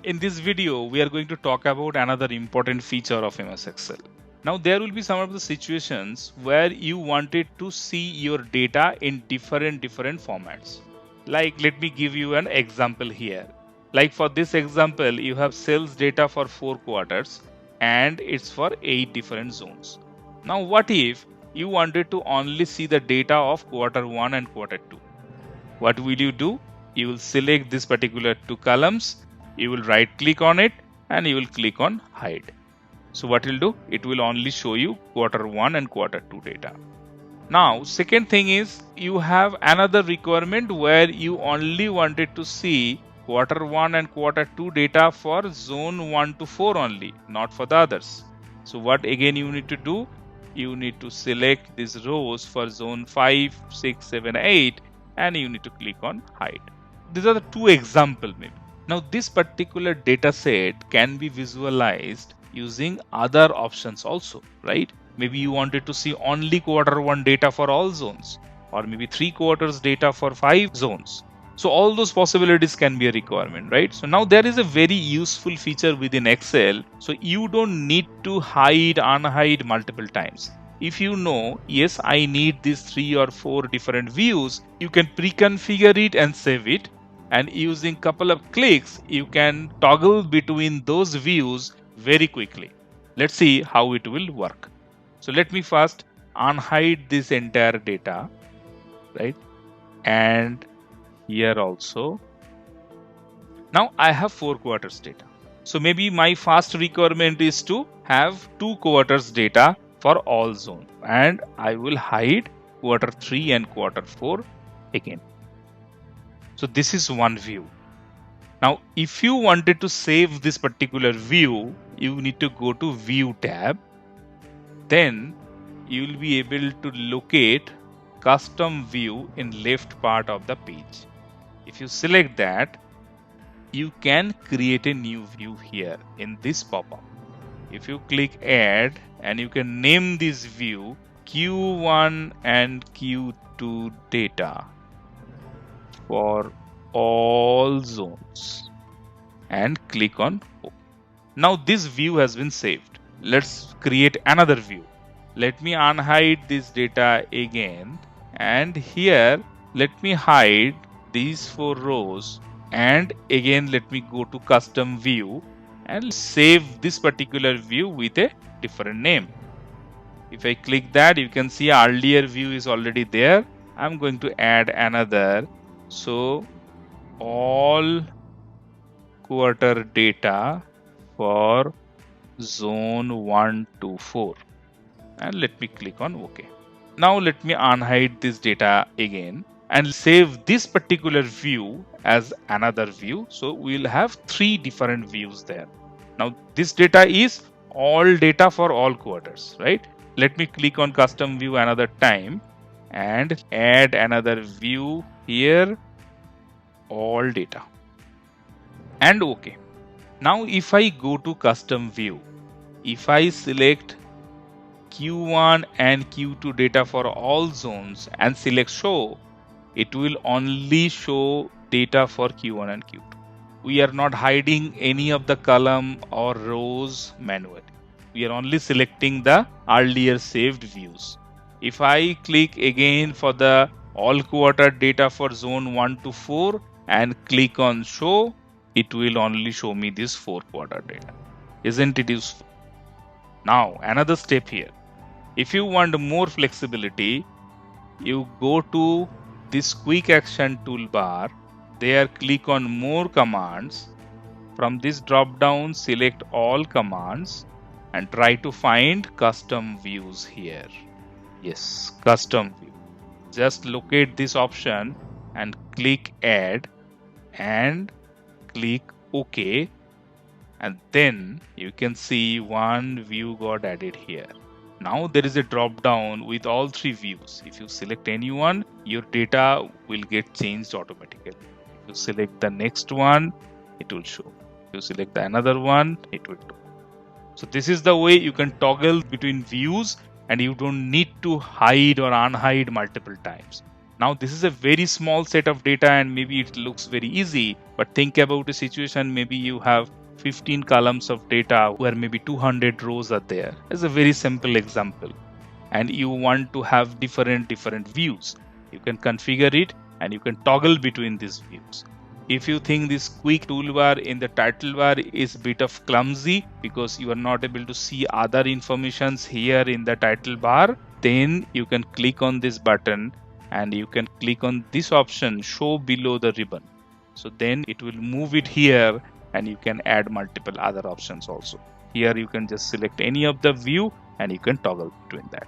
In this video, we are going to talk about another important feature of MS Excel. Now, there will be some of the situations where you wanted to see your data in different formats. Like, let me give you an example here. Like for this example, you have sales data for 4 quarters and it's for 8 different zones. Now, what if you wanted to only see the data of quarter 1 and quarter 2? What will you do? You will select this particular 2 columns, you will right click on it and you will click on hide. So what it will do? It will only show you quarter 1 and quarter 2 data. Now, second thing is you have another requirement where you only wanted to see quarter 1 and quarter 2 data for zone 1 to 4 only, not for the others. So what again you need to do? You need to select these rows for zone 5, 6, 7, 8 and you need to click on hide. These are the 2 examples maybe. Now this particular data set can be visualized using other options also, right? Maybe you wanted to see only quarter 1 data for all zones, or maybe 3 quarters data for 5 zones. So all those possibilities can be a requirement, right? So now there is a very useful feature within Excel. So you don't need to hide, unhide multiple times. If you know, yes, I need these 3 or 4 different views, you can pre-configure it and save it. And using couple of clicks, you can toggle between those views very quickly. Let's see how it will work. So let me first unhide this entire data, right? And here also. Now I have 4 quarters data. So maybe my first requirement is to have 2 quarters data for all zone. And I will hide quarter 3 and quarter 4 again. So this is one view. Now, if you wanted to save this particular view, you need to go to View tab. Then you will be able to locate Custom View in left part of the page. If you select that, you can create a new view here in this pop-up. If you click Add, and you can name this view Q1 and Q2 data for all zones and click on OK. Now this view has been saved. Let's create another view. Let me unhide this data again, and here let me hide these 4 rows, and again let me go to custom view and save this particular view with a different name. If I click that, you can see earlier view is already there. I'm going to add another. So all quarter data for zone 1 to 4 and let me click on OK. Now let me unhide this data again and save this particular view as another view. So we'll have 3 different views there. Now this data is all data for all quarters, right? Let me click on custom view another time and add another view here, all data, and OK. Now if I go to custom view, if I select Q1 and Q2 data for all zones and select show, it will only show data for Q1 and Q2. We are not hiding any of the column or rows manually. We are only selecting the earlier saved views. If I click again for the all quarter data for zone 1 to 4 and click on show, it will only show me this 4 quarter data. Isn't it useful? Now another step here. If you want more flexibility, you go to this quick action toolbar. There click on more commands. From this drop down, select all commands and try to find custom views here. Yes, custom view. Just locate this option and click add and click OK. And then you can see one view got added here. Now there is a drop down with all 3 views. If you select any one, your data will get changed automatically. If you select the next one, it will show. If you select another one, it will do. So this is the way you can toggle between views and you don't need to hide or unhide multiple times. Now, this is a very small set of data and maybe it looks very easy, but think about a situation maybe you have 15 columns of data where maybe 200 rows are there. It's a very simple example. And you want to have different views. You can configure it and you can toggle between these views. If you think this quick toolbar in the title bar is a bit of clumsy because you are not able to see other informations here in the title bar, then you can click on this button and you can click on this option, show below the ribbon. So then it will move it here and you can add multiple other options also. Here you can just select any of the view and you can toggle between that.